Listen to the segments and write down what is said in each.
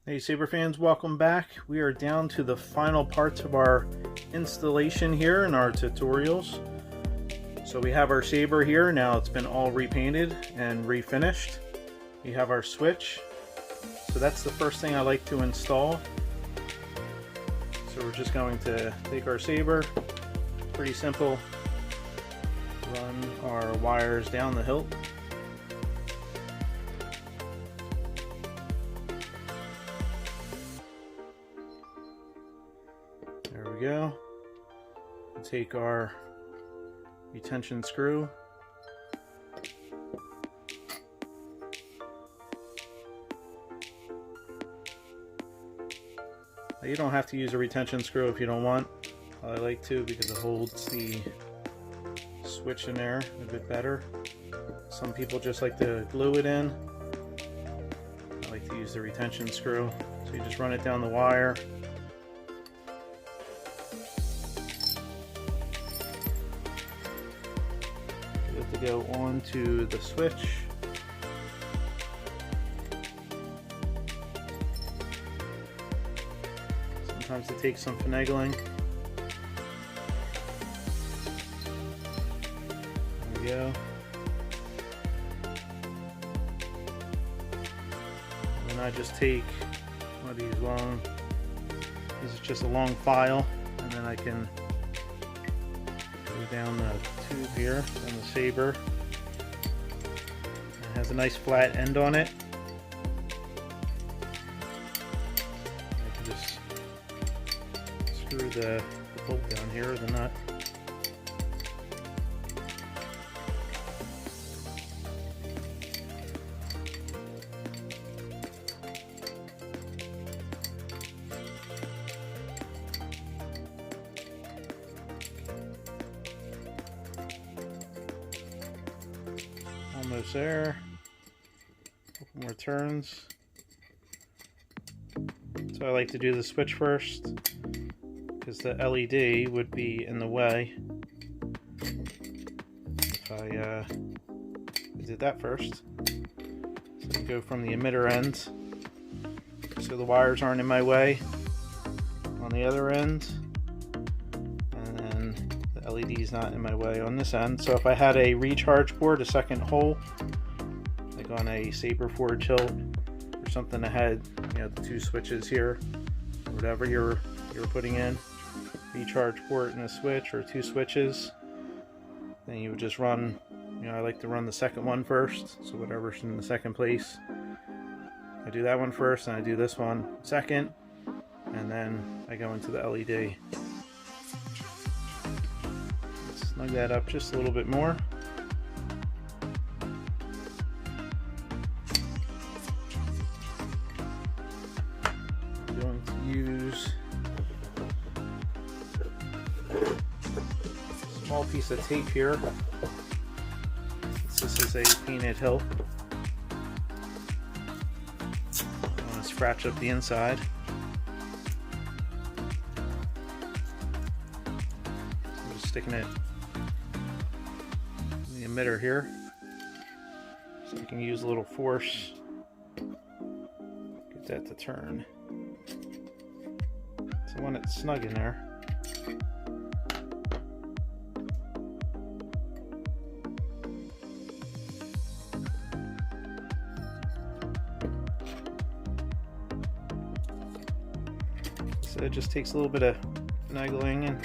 Hey Saber fans, welcome back. We are down to the final parts of our installation here in our tutorials. So we have our Saber here. Now it's been all repainted and refinished. We have our switch. So that's the first thing I like to install. So we're just going to take our Saber, pretty simple, run our wires down the hilt. There we go. We'll take our retention screw. Now, you don't have to use a retention screw if you don't want. I like to because it holds the switch in there a bit better. Some people just like to glue it in. I like to use the retention screw. So you just run it down the wire. To go onto the switch. Sometimes it takes some finagling. There we go. And then I just take one of these long, this is just a long file, and then I can down the tube here on the Saber. It has a nice flat end on it. I can just screw the bolt down here, or the nut. Almost there. A couple more turns. So I like to do the switch first because the LED would be in the way if I did that first. So you go from the emitter end so the wires aren't in my way on the other end, and then the LED is not in my way on this end. So if I had a recharge port, a second hole, like on a Saber Forge hilt or something that had, you know, the two switches here, or whatever you're putting in, recharge port and a switch, or two switches, then you would just run, you know, I like to run the second one first, so whatever's in the second place, I do that one first, and I do this one second, and then I go into the LED. Snug that up just a little bit more. I'm going to use a small piece of tape here. This is a painted hilt. I want to scratch up the inside. I'm just sticking it emitter here, so you can use a little force, get that to turn. So when it's snug in there, so it just takes a little bit of finagling and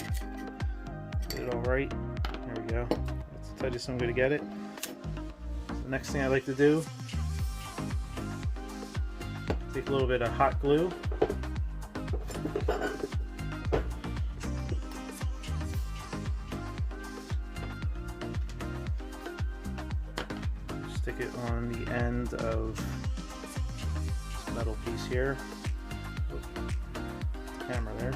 get it all right. There we go. I just am going to get it. So the next thing I like to do, take a little bit of hot glue, stick it on the end of this metal piece here. Camera there.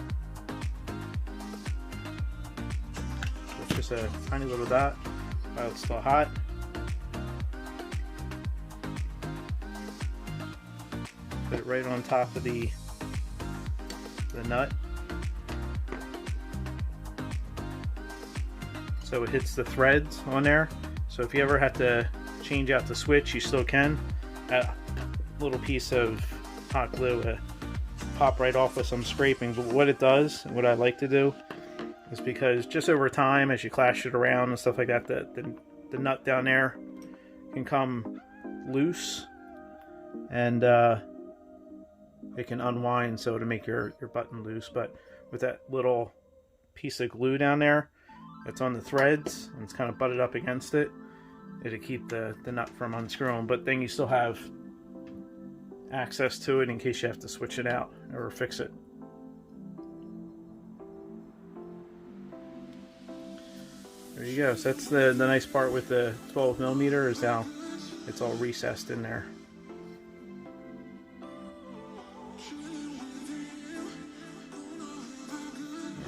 So it's just a tiny little dot. While it's still hot. Put it right on top of the nut, so it hits the threads on there. So if you ever have to change out the switch, you still can. A little piece of hot glue pop right off with some scraping. But what it does, and what I like to do, is because just over time, as you clash it around and stuff like that, the nut down there can come loose, and it can unwind so to make your button loose. But with that little piece of glue down there that's on the threads and it's kind of butted up against it, it'll keep the nut from unscrewing, but then you still have access to it in case you have to switch it out or fix it. There you go. So that's the nice part with the 12mm, is how it's all recessed in there.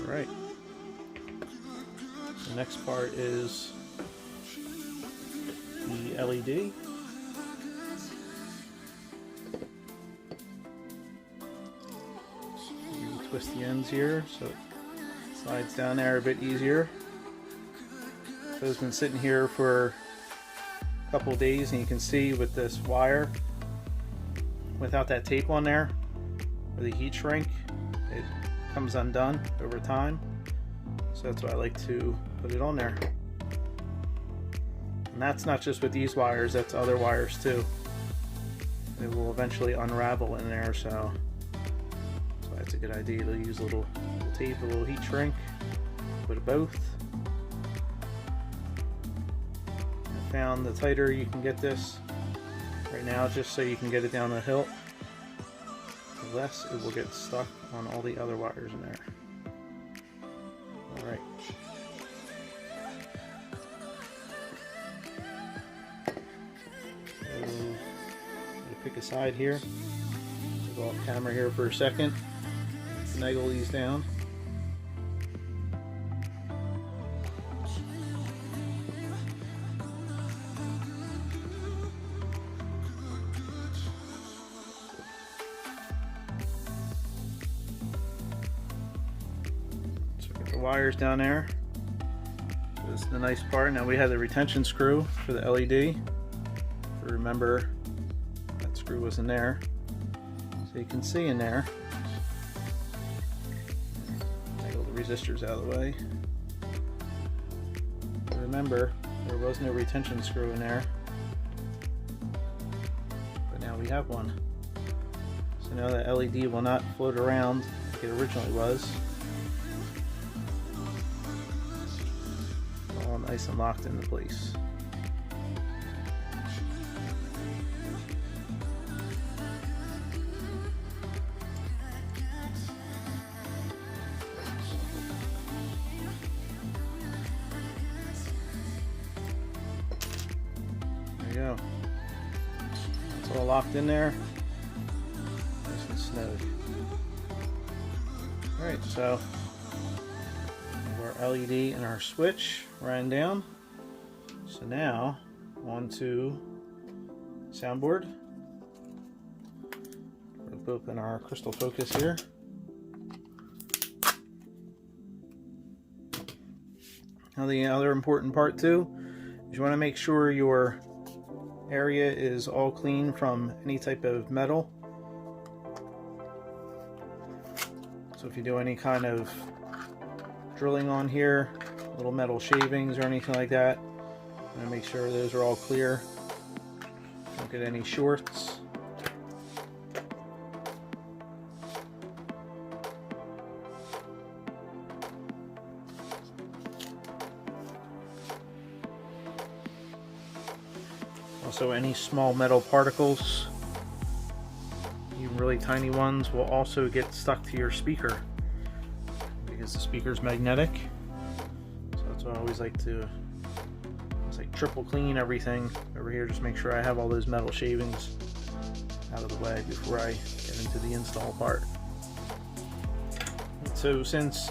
All right. The next part is the LED. You twist the ends here so it slides down there a bit easier. So it's been sitting here for a couple of days, and you can see with this wire, without that tape on there, or the heat shrink, it comes undone over time. So that's why I like to put it on there. And that's not just with these wires, that's other wires too. It will eventually unravel in there, so that's a good idea to use a little tape, a little heat shrink, put both. I found the tighter you can get this right now, just so you can get it down the hilt, the less it will get stuck on all the other wires in there. Alright. Pick a side here. Go off camera here for a second. Finagle these down. So get the wires down there. So this is the nice part. Now we have the retention screw for the LED. So remember, screw was in there, so you can see in there. Take all the resistors out of the way. But remember, there was no retention screw in there, but now we have one. So now the LED will not float around like it originally was. It's all nice and locked into place. Go. It's all locked in there, nice and snug. Alright, so our LED and our switch ran down. So now on to soundboard. We'll open our crystal focus here. Now the other important part too is you want to make sure your area is all clean from any type of metal. So if you do any kind of drilling on here, little metal shavings or anything like that, I'm going to make sure those are all clear. Don't get any shorts. Also, any small metal particles, even really tiny ones, will also get stuck to your speaker because the speaker is magnetic. So that's why I always like to triple clean everything over here. Just make sure I have all those metal shavings out of the way before I get into the install part. So since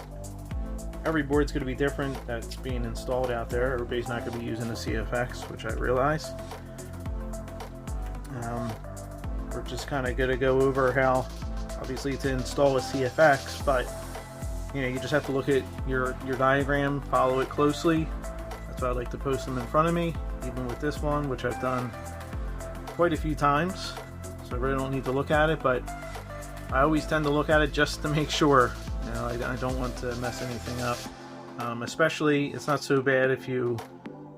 every board's going to be different that's being installed out there, everybody's not going to be using the CFX, which I realize. We're just kind of going to go over how, obviously, to install a CFX, but you just have to look at your diagram, follow it closely. That's why I like to post them in front of me, even with this one, which I've done quite a few times, so I really don't need to look at it. But I always tend to look at it just to make sure. You know, I don't want to mess anything up. Especially, it's not so bad if you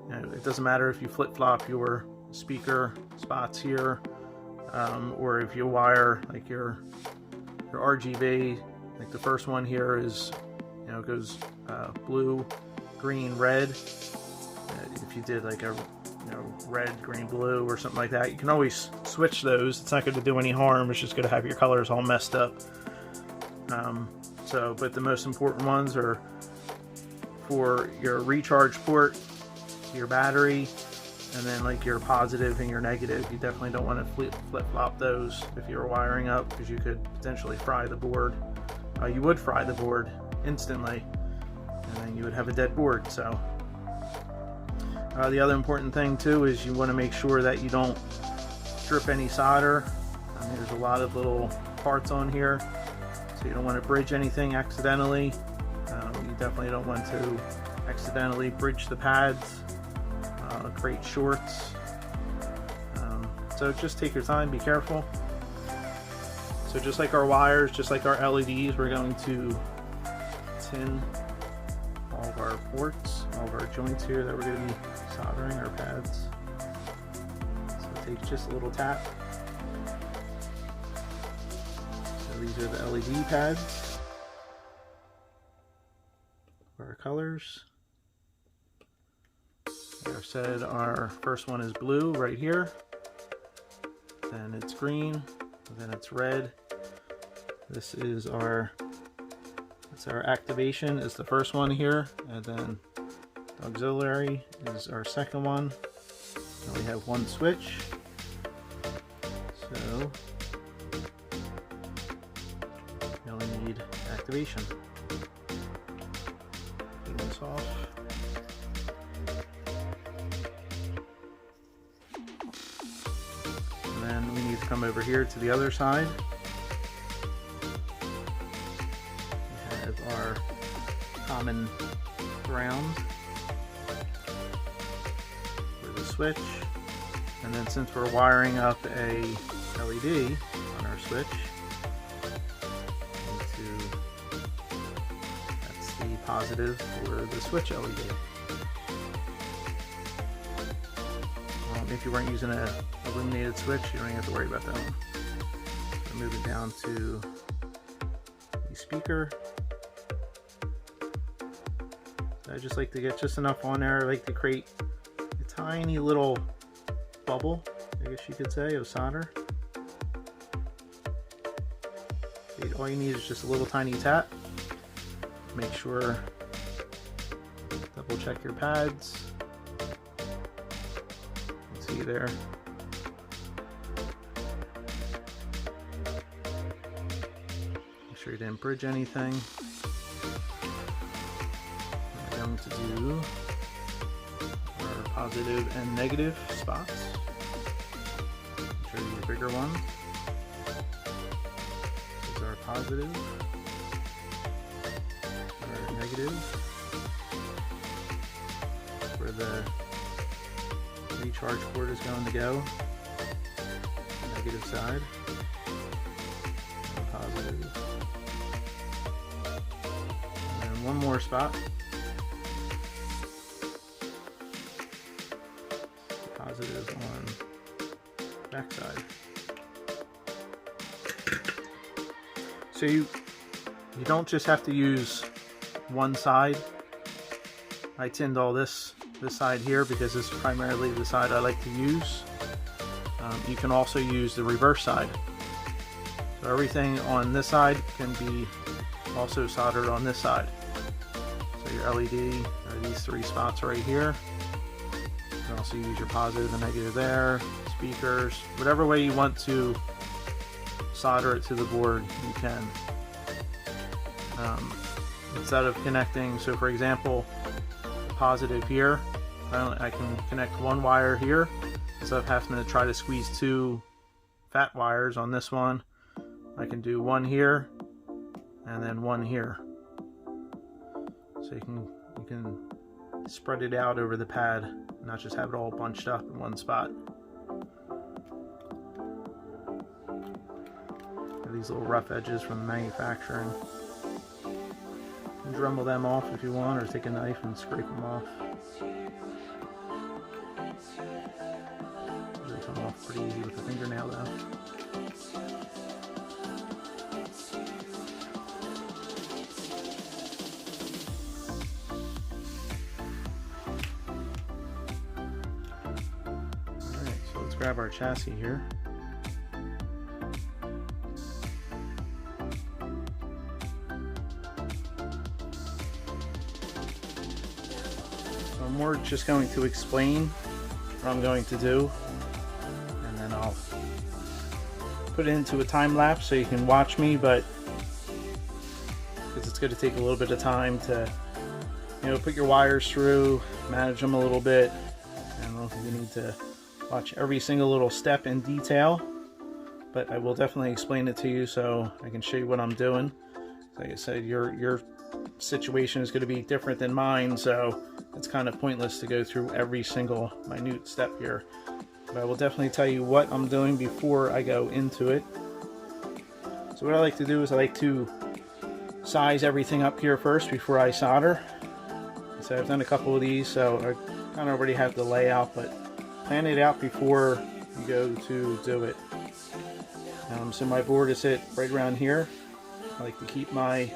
know, it doesn't matter if you flip-flop your speaker spots here, or if you wire like your RGB, like the first one here is, you know, goes blue, green, red. If you did like a, you know, red, green, blue or something like that, you can always switch those. It's not going to do any harm. It's just going to have your colors all messed up. But the most important ones are for your recharge port, your battery, and then like your positive and your negative. You definitely don't want to flip-flop those if you're wiring up, because you could potentially fry the board. You would fry the board instantly, and then you would have a dead board. So the other important thing too is you want to make sure that you don't drip any solder. There's a lot of little parts on here, so you don't want to bridge anything accidentally. You definitely don't want to accidentally bridge the pads, create shorts. So just take your time, be careful. So just like our wires, just like our LEDs, we're going to tin all of our ports, all of our joints here that we're going to be soldering our pads. So it takes just a little tap. So these are the LED pads for our colors. Like I said, our first one is blue right here, then it's green, then it's red. This is our activation is the first one here, and then the auxiliary is our second one. And we have one switch, so we only need activation. Turn this off. And then we need to come over here to the other side. Our common ground for the switch, and then since we're wiring up a LED on our switch, that's the positive for the switch LED. If you weren't using an illuminated switch, you don't have to worry about that one. So move it down to the speaker. I just like to get just enough on there. I like to create a tiny little bubble, I guess you could say, of solder. All you need is just a little tiny tap. Make sure, double check your pads. You can see there. Make sure you didn't bridge anything. To do our positive and negative spots. Show you the bigger one. This is our positive, our negative, where the recharge port is going to go. The negative side, and positive, and then one more spot. Positive on backside. So you don't just have to use one side. I tinned all this side here because this is primarily the side I like to use. You can also use the reverse side. So everything on this side can be also soldered on this side. So your LED are these three spots right here. You can also use your positive and negative there, speakers, whatever way you want to solder it to the board, you can. Instead of connecting, so for example, positive here, I can connect one wire here instead of having to try to squeeze two fat wires on this one. I can do one here and then one here. So you can spread it out over the pad, not just have it all bunched up in one spot. these little rough edges from manufacturing. Dremel them off if you want, or take a knife and scrape them off. They come off pretty easy with a fingernail though. Alright, so let's grab our chassis here. I'm more just going to explain what I'm going to do, and then I'll put it into a time lapse so you can watch me, but because it's going to take a little bit of time to, you know, put your wires through, manage them a little bit, and I don't think you need to watch every single little step in detail, but I will definitely explain it to you so I can show you what I'm doing. Like I said, your situation is going to be different than mine, so it's kind of pointless to go through every single minute step here. But I will definitely tell you what I'm doing before I go into it. So what I like to do is I like to size everything up here first before I solder. So I've done a couple of these, so I kind of already have the layout, but plan it out before you go to do it. So my board is set right around here. I like to keep my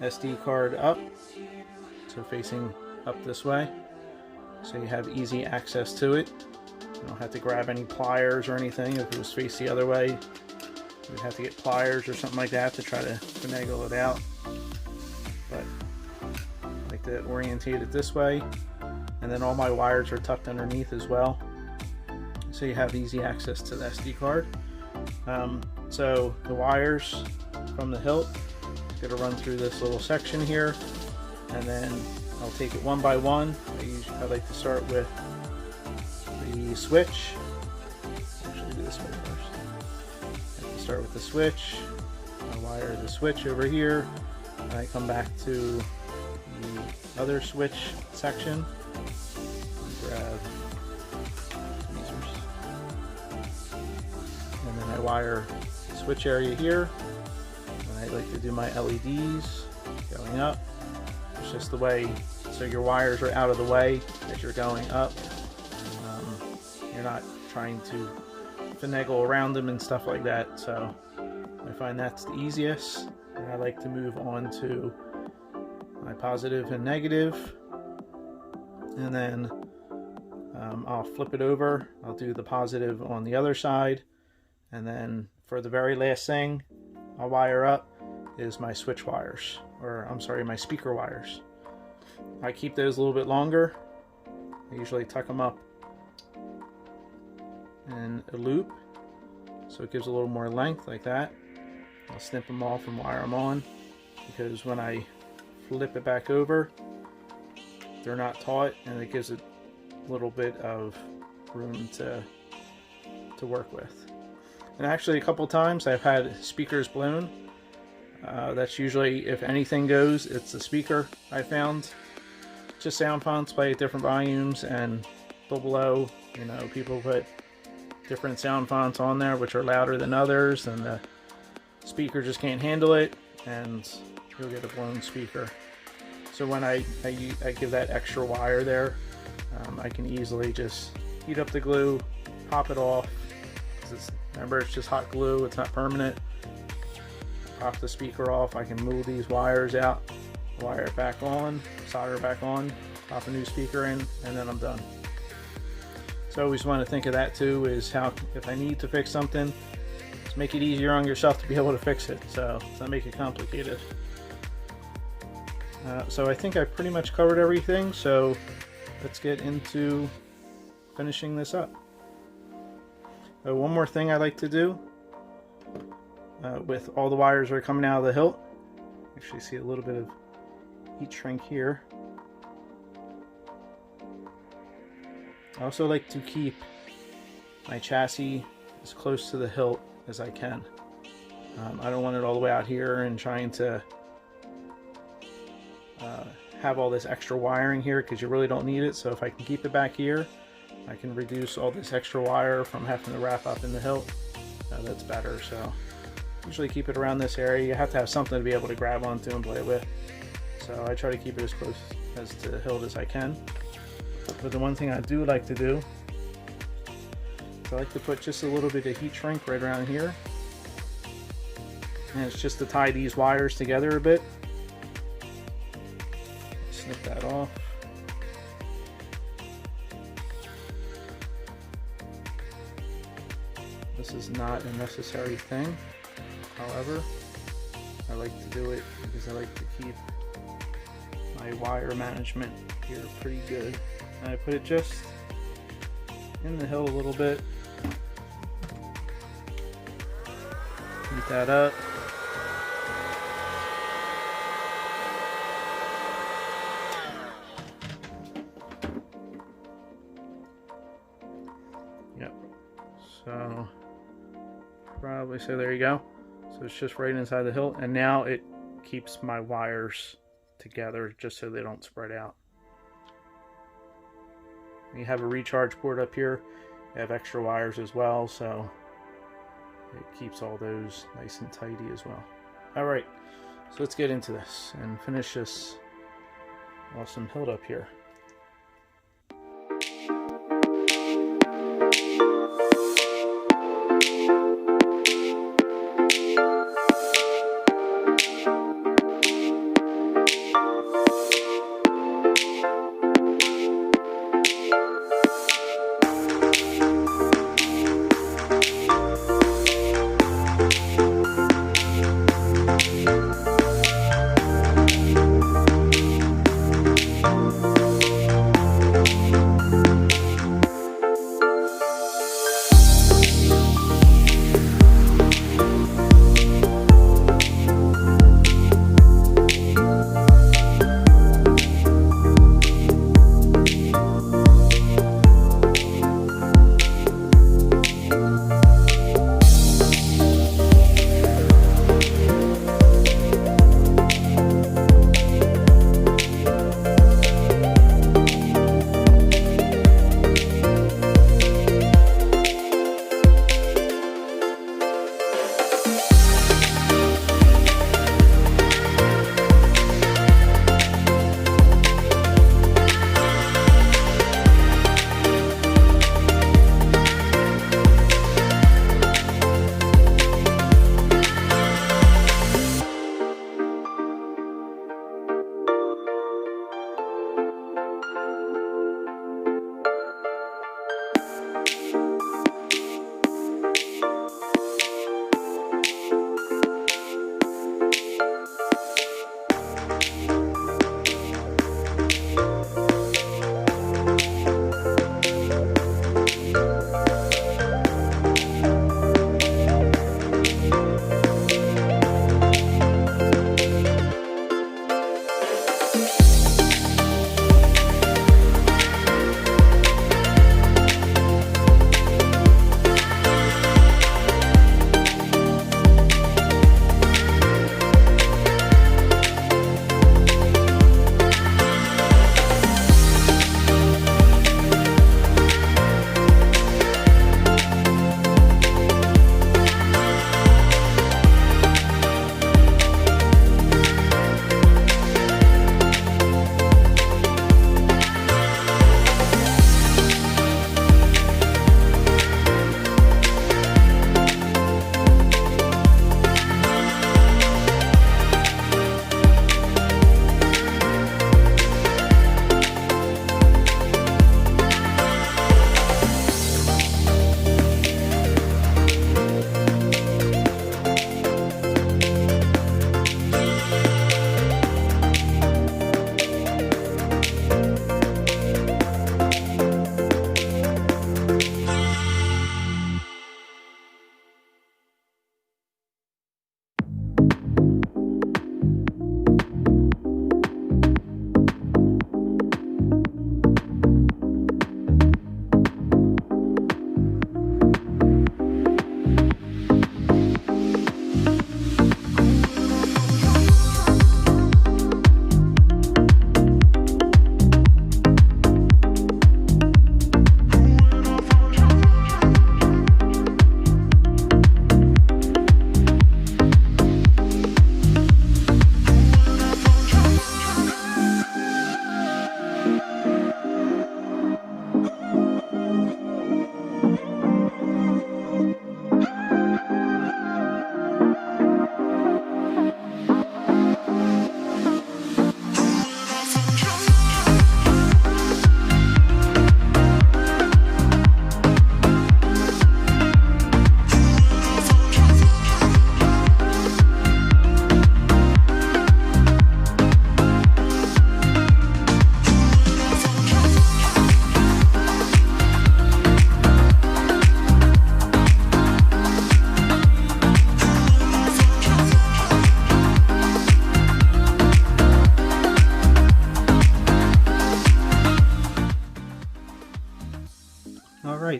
SD card up, so facing up this way, so you have easy access to it. You don't have to grab any pliers or anything. If it was faced the other way, you'd have to get pliers or something like that to try to finagle it out. But I like to orientate it this way, and then all my wires are tucked underneath as well, so you have easy access to the SD card. So the wires from the hilt is going to run through this little section here, and then I'll take it one by one. I like to start with the switch. Actually, do this way first. I have to start with the switch. I wire the switch over here, and I come back to the other switch section. Grab tweezers, and then I wire the switch area here. And I like to do my LEDs going up. It's just the way, so your wires are out of the way as you're going up. You're not trying to finagle around them and stuff like that, so I find that's the easiest. And I like to move on to my positive and negative, and then I'll flip it over. I'll do the positive on the other side, and then for the very last thing I'll wire up is my switch wires, or I'm sorry, my speaker wires. I keep those a little bit longer. I usually tuck them up in a loop, so it gives a little more length like that. I'll snip them off and wire them on, because when I flip it back over, they're not taut, and it gives it a little bit of room to work with. And actually, a couple times I've had speakers blown. That's usually, if anything goes, it's the speaker, I found. Just sound fonts play at different volumes, and below, you know, people put different sound fonts on there which are louder than others, and the speaker just can't handle it, and you'll get a blown speaker. So when I give that extra wire there, I can easily just heat up the glue, pop it off. Remember, it's just hot glue, it's not permanent. Pop the speaker off. I can move these wires out, wire it back on, solder it back on, pop a new speaker in, and then I'm done. So I always want to think of that too, is how, if I need to fix something, just make it easier on yourself to be able to fix it, so let's not make it complicated. So I think I pretty much covered everything, so let's get into finishing this up. One more thing I like to do, with all the wires that are coming out of the hilt, actually see a little bit of heat shrink here. I also like to keep my chassis as close to the hilt as I can. I don't want it all the way out here and trying to have all this extra wiring here, because you really don't need it. So if I can keep it back here, I can reduce all this extra wire from having to wrap up in the hilt. That's better. So usually keep it around this area. You have to have something to be able to grab onto and play with. So I try to keep it as close as to the hilt as I can. But the one thing I do like to do, I like to put just a little bit of heat shrink right around here. And it's just to tie these wires together a bit. Snip that off. This is not a necessary thing. However, I like to do it because I like to keep my wire management here pretty good. And I put it just in the hilt a little bit. Heat that up. Yep. So probably, so there you go. So it's just right inside the hilt, and now it keeps my wires together just so they don't spread out. You have a recharge port up here. You have extra wires as well, so it keeps all those nice and tidy as well. Alright, so let's get into this and finish this awesome hilt up here.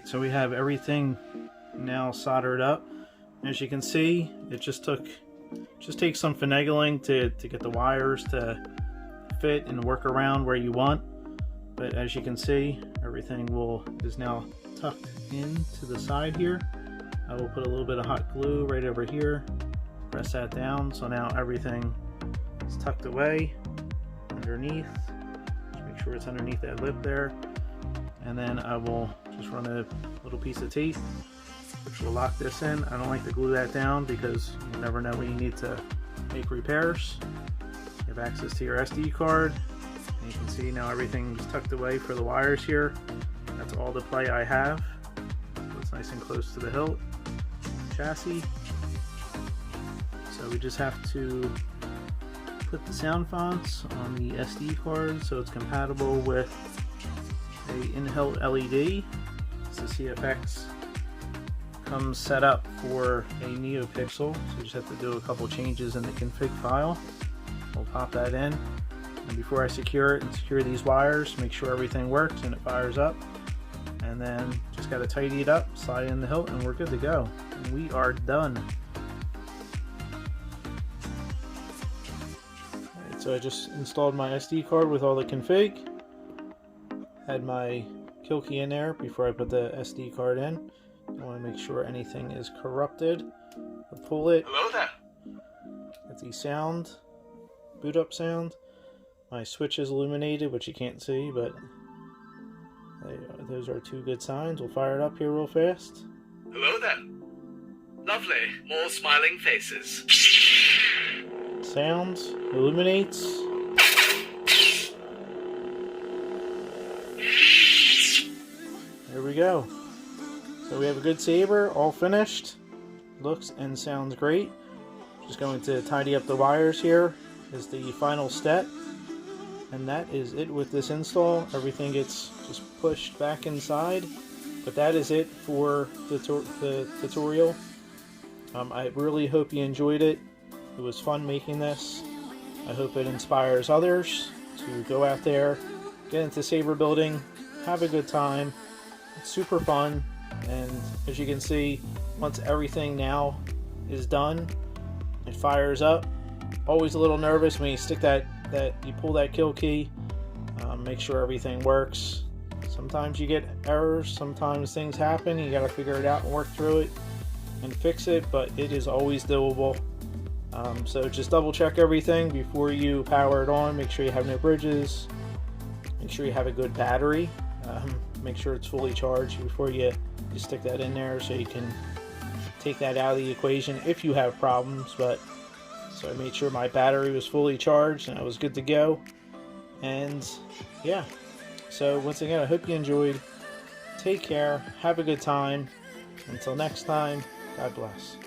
So we have everything now soldered up. As you can see, it just takes some finagling to get the wires to fit and work around where you want. But as you can see, everything is now tucked into the side here. I will put a little bit of hot glue right over here, press that down, so now everything is tucked away underneath. Just make sure it's underneath that lip there. And then I will just run a little piece of tape which will lock this in. I don't like to glue that down because you never know when you need to make repairs. You have access to your SD card, and you can see now everything's tucked away for the wires here. That's all the play I have. So it's nice and close to the hilt chassis. So we just have to put the sound fonts on the SD card so it's compatible with a in-hilt LED. So CFX comes set up for a NeoPixel, so you just have to do a couple changes in the config file. We'll pop that in, and before I secure it and secure these wires, make sure everything works and it fires up, and then just got to tidy it up, slide in the hilt, and we're good to go. And we are done. Alright, so I just installed my SD card with all the config, had my kill key in there before I put the SD card in. I want to make sure anything is corrupted. I'll pull it. Hello there. That's the sound, boot up sound. My switch is illuminated, which you can't see, but those are two good signs. We'll fire it up here real fast. Hello there. Lovely. More smiling faces. Sounds, illuminates. There we go. So we have a good saber, all finished. Looks and sounds great. Just going to tidy up the wires here is the final step. And that is it with this install. Everything gets just pushed back inside. But that is it for the tutorial. I really hope you enjoyed it. It was fun making this. I hope it inspires others to go out there, get into saber building, have a good time. It's super fun. And as you can see, once everything now is done, it fires up. Always a little nervous when you stick you pull that kill key, make sure everything works. Sometimes you get errors, sometimes things happen, you gotta figure it out and work through it and fix it, but it is always doable. So just double check everything before you power it on. Make sure you have no bridges, make sure you have a good battery, make sure it's fully charged before you stick that in there, so you can take that out of the equation if you have problems. But so I made sure my battery was fully charged and I was good to go. And yeah, so once again, I hope you enjoyed. Take care, have a good time. Until next time, God bless.